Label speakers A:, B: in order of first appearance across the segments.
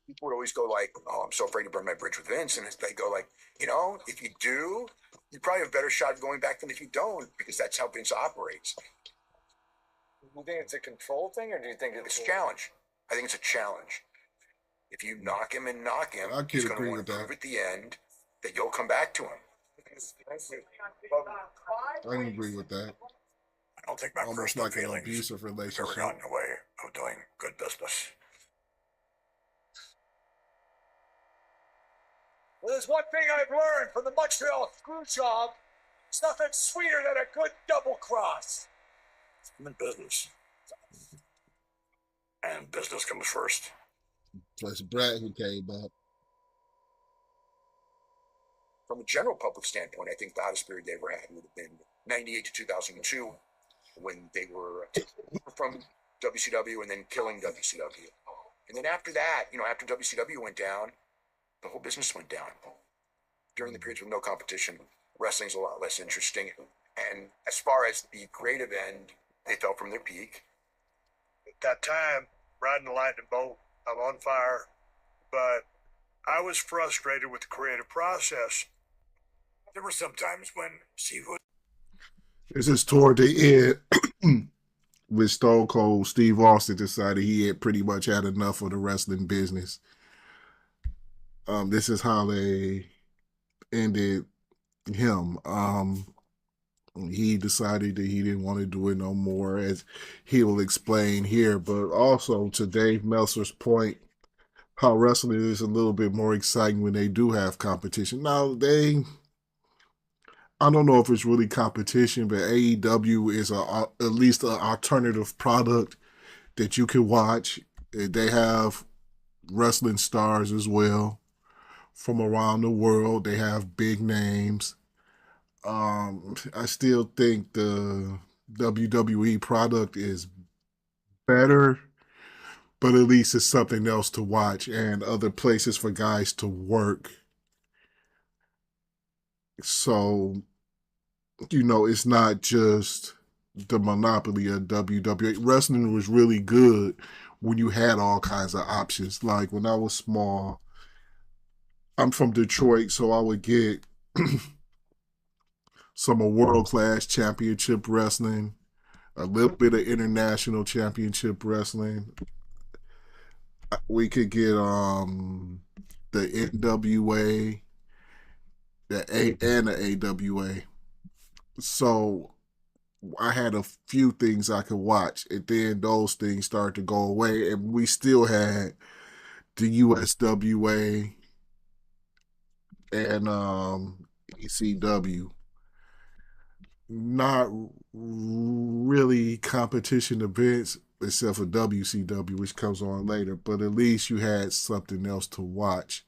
A: people would always go like, "Oh, I'm so afraid to burn my bridge with Vince," and they go like, if you do, you probably have a better shot of going back than if you don't, because that's how Vince operates.
B: Do you think it's a control thing, or do you think
A: it's a challenge? I think it's a challenge. If you knock him,
C: I
A: he's
C: can
A: going to
C: agree
A: want
C: with
A: to
C: that.
A: prove at the end that you'll come back to him.
C: I can agree with that.
A: I don't think my
C: Almost
A: personal
C: like an
A: feelings
C: abusive
A: have ever
C: relationship.
A: gotten in the way of doing good business.
B: Well, there's one thing I've learned from the Montreal screw job. It's nothing sweeter than a good double cross.
A: I'm in business. And business comes first.
C: Plus Brad who came back.
A: From a general public standpoint, I think the hottest period they ever had would have been 98 to 2002, when they were from WCW and then killing WCW. And then after that, after WCW went down, the whole business went down. During the periods with no competition, wrestling's a lot less interesting. And as far as the creative end, they fell from their peak.
D: At that time, riding the lightning bolt, I'm on fire, but I was frustrated with the creative process.
A: There were some times when Seafood.
C: This is toward the end with Stone Cold. Steve Austin decided he had pretty much had enough of the wrestling business. This is how they ended him. He decided that he didn't want to do it no more, as he will explain here. But also, to Dave Meltzer's point, how wrestling is a little bit more exciting when they do have competition. Now, I don't know if it's really competition, but AEW is at least an alternative product that you can watch. They have wrestling stars as well from around the world. They have big names. I still think the WWE product is better, but at least it's something else to watch and other places for guys to work. So, it's not just the monopoly of WWE. Wrestling was really good when you had all kinds of options. Like when I was small, I'm from Detroit, so I would get some of world-class championship wrestling, a little bit of international championship wrestling. We could get the NWA, and the AWA. So I had a few things I could watch, and then those things started to go away, and we still had the USWA and ECW. Not really competition events except for WCW, which comes on later, but at least you had something else to watch.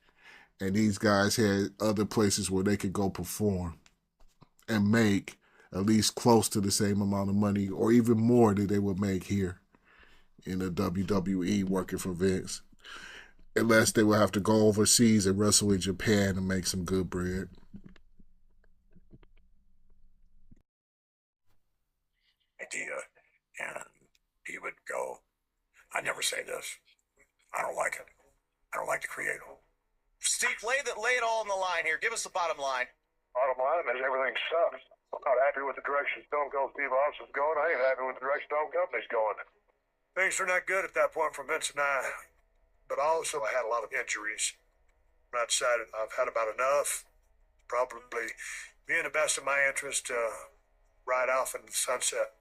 C: And these guys had other places where they could go perform and make at least close to the same amount of money or even more than they would make here in the WWE working for Vince. Unless they would have to go overseas and wrestle in Japan and make some good bread.
A: Idea, and he would go, I never say this. I don't like it. I don't like the creative.
E: Steve, lay it all on the line here. Give us the bottom line.
D: Bottom line is everything sucks. I'm not happy with the direction Stone Cold Steve Austin's going. I ain't happy with the direction Stone Company's going. Things were not good at that point for Vince and I, but also I had a lot of injuries. I decided I've had about enough. Probably be in the best of my interest to ride off into the sunset.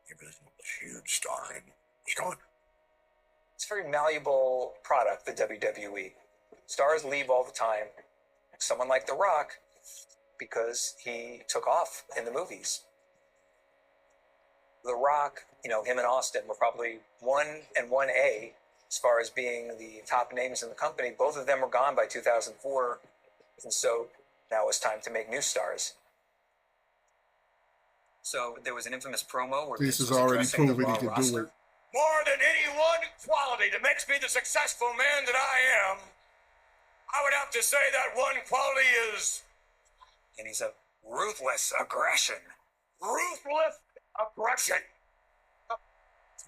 A: He was a huge star, and he's gone.
B: It's a very malleable product, the WWE. Stars leave all the time. Someone like The Rock, because he took off in the movies. The Rock, him and Austin were probably 1 and 1A as far as being the top names in the company. Both of them were gone by 2004, and so now it's time to make new stars. So there was an infamous promo where
C: This
B: Vince
C: is
B: was
C: already
B: addressing the
C: proven he
B: Raw
C: could do
B: roster.
C: it.
D: More than any one quality that makes me the successful man that I am, I would have to say that one quality is...
B: And he's a ruthless aggression.
D: Ruthless aggression.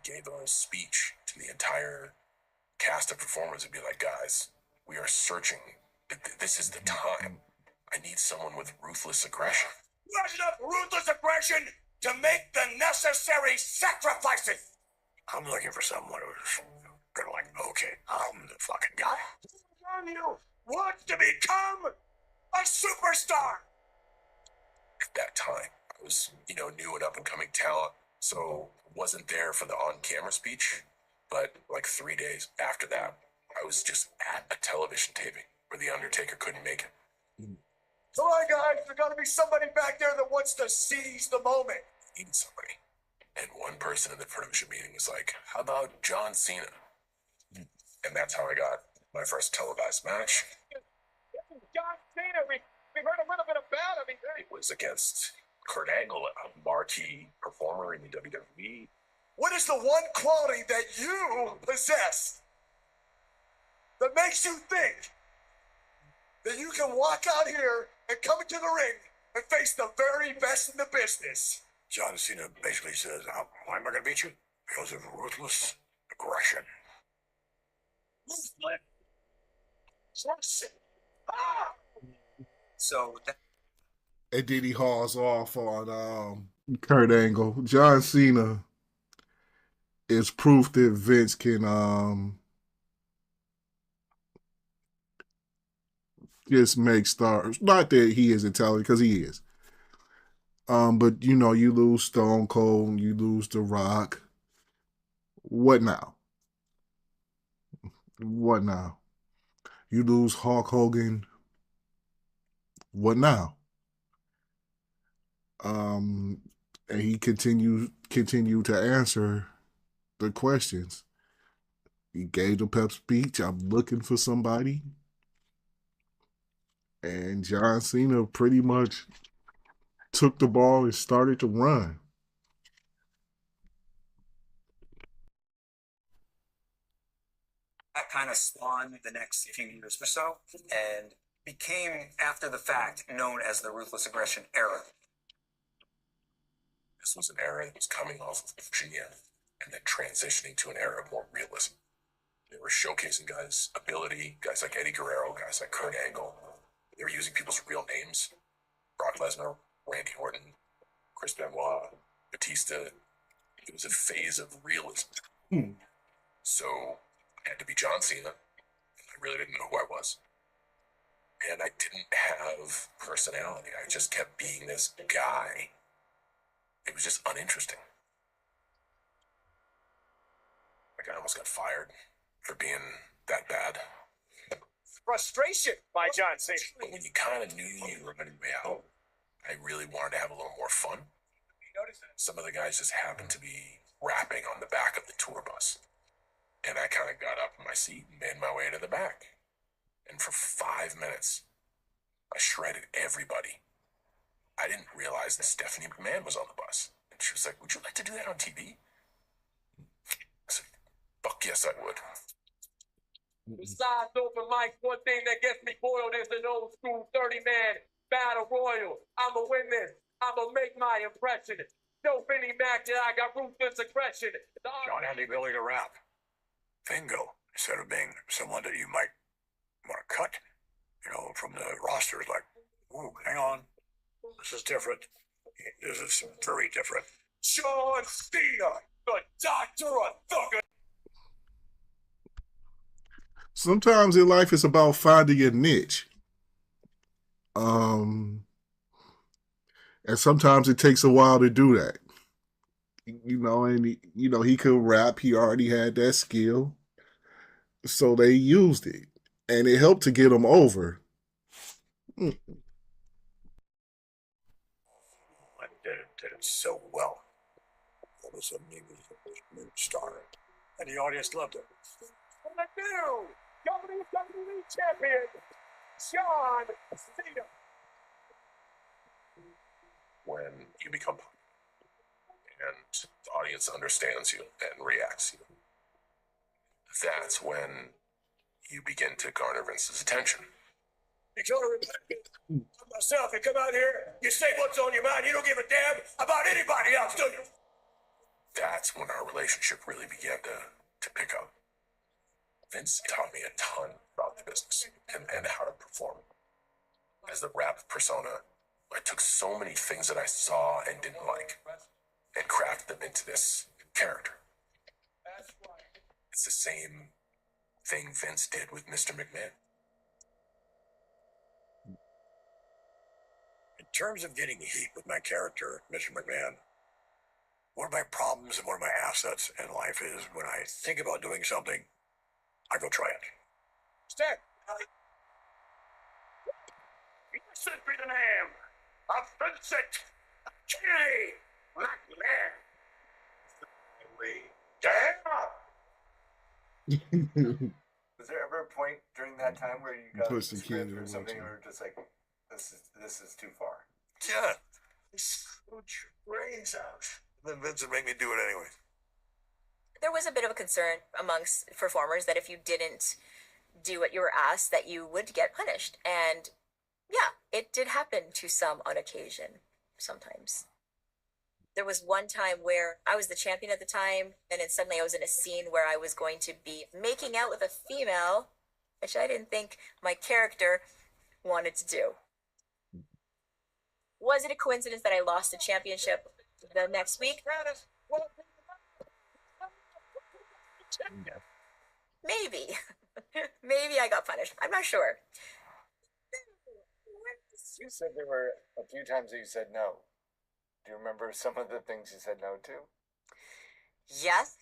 A: He gave a speech to the entire
F: cast of performers would be like, guys, we are searching. This is the time. I need someone with ruthless aggression.
A: Who has enough ruthless aggression to make the necessary sacrifices?
D: I'm looking for someone who's gonna like, okay, I'm the fucking guy.
A: You want to become a superstar.
F: At that time, I was, new and up and coming talent, so wasn't there for the on-camera speech. But like 3 days after that, I was just at a television taping where The Undertaker couldn't make it.
A: Come on, guys, there's got to be somebody back there that wants to seize the moment.
F: I needed somebody. And one person in the production meeting was like, how about John Cena? And that's how I got my first televised match.
A: John Cena, we heard a little bit about him.
F: It was against Kurt Angle, a marquee performer in the WWE.
A: What is the one quality that you possess that makes you think that you can walk out here and come into the ring and face the very best in the business?
D: John Cena basically says, why am I gonna beat you? Because of ruthless aggression.
B: So
C: And then he hauls off on Kurt Angle. John Cena is proof that Vince can just make stars. Not that he isn't talented, because he is. But you lose Stone Cold, you lose The Rock. What now? What now? You lose Hulk Hogan. What now? And he continued to answer the questions. He gave the pep speech. I'm looking for somebody. And John Cena pretty much took the ball and started to run.
B: that kind of spawned the next few years or so and became, after the fact, known as the Ruthless Aggression era.
F: This was an era that was coming off of Virginia and then transitioning to an era of more realism. They were showcasing guys' ability, guys like Eddie Guerrero, guys like Kurt Angle. They were using people's real names. Brock Lesnar, Randy Orton, Chris Benoit, Batista. It was a phase of realism. So I had to be John Cena. I really didn't know who I was. And I didn't have personality. I just kept being this guy. It was just uninteresting. Like I almost got fired for being that bad.
A: Frustration by John Cena.
F: But when you kind of knew you were going to be out, I really wanted to have a little more fun. Some of the guys just happened to be rapping on the back of the tour bus. And I kind of got up in my seat and made my way to the back. And for 5 minutes, I shredded everybody. I didn't realize that Stephanie McMahon was on the bus. And she was like, "Would you like to do that on TV?" I said, "Fuck yes, I would."
G: Besides open mic, one thing that gets me boiled is an old school 30-man battle royal. I'ma win this. I'ma make my impression. Show Vinnie Mac that I got ruthless aggression.
D: John had the ability to rap. Bingo. Instead of being someone that you might want to cut, from the roster, like, ooh, hang on. This is different. This is very different.
A: John Cena, the Doctor of Thunder.
C: Sometimes in life it's about finding a niche. And sometimes it takes a while to do that. And he could rap. He already had that skill. So they used it. And it helped to get him over.
D: I did it so well. All of a sudden he was a star. And the audience loved him.
G: And the new WWE champion, John Cena.
F: When you become popular and the audience understands you and reacts to you, that's when you begin to garner Vince's attention.
A: You come myself, you come out here, you say what's on your mind, you don't give a damn about anybody else, do you?
F: That's when our relationship really began to pick up. Vince taught me a ton about the business and how to perform. As the rap persona, I took so many things that I saw and didn't like and crafted them into this character. It's the same thing Vince did with Mr. McMahon.
D: In terms of getting heat with my character, Mr. McMahon, one of my problems and one of my assets in life is when I think about doing something, I go try it.
E: Stand.
D: Listen to the name of Vincent J. McMahon. Damn!
H: Was there ever a point during that time where you got
C: Push
H: the
C: the
H: script
C: kid
H: or
C: in
H: something
C: watching.
H: where just like, this is too far?
D: Yeah. Screwed your brains out. And then Vincent made me do it anyway.
I: There was a bit of a concern amongst performers that if you didn't do what you were asked, that you would get punished. And yeah, it did happen to some on occasion, sometimes. There was one time where I was the champion at the time, and then suddenly I was in a scene where I was going to be making out with a female, which I didn't think my character wanted to do. Was it a coincidence that I lost the championship the next week? Maybe. Maybe I got punished. I'm not sure.
H: You said there were a few times that you said no. Do you remember some of the things you said no to?
J: Yes.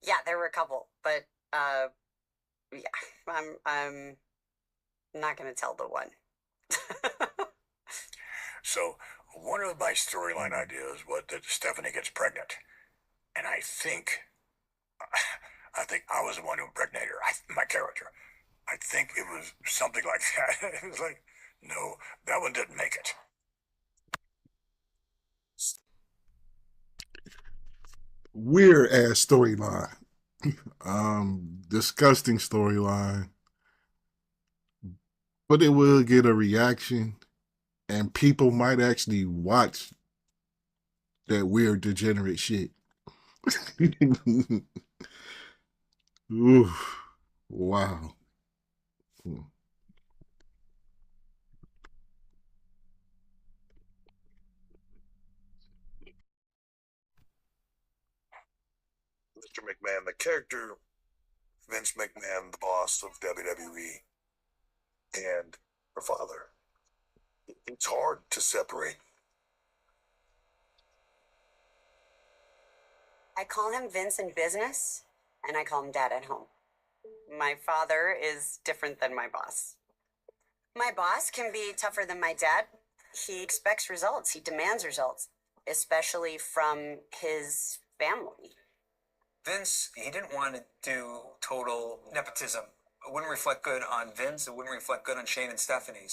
J: Yeah, there were a couple, but yeah, I'm not gonna tell the one.
D: So one of my storyline ideas was that Stephanie gets pregnant, and I think I was the one who impregnated her. My character. I think it was something like that. It was like, no, that one didn't make it.
C: Weird ass storyline. Disgusting storyline. But it will get a reaction, and people might actually watch that weird degenerate shit. Oof. Wow.
D: Mr. McMahon, the character Vince McMahon, the boss of WWE, and her father. It's hard to separate.
J: I call him Vince in business, and I call him Dad at home. My father is different than my boss. My boss can be tougher than my dad. He expects results. He demands results, especially from his family.
B: Vince, he didn't want to do total nepotism. It wouldn't reflect good on Vince. It wouldn't reflect good on Shane and Stephanie.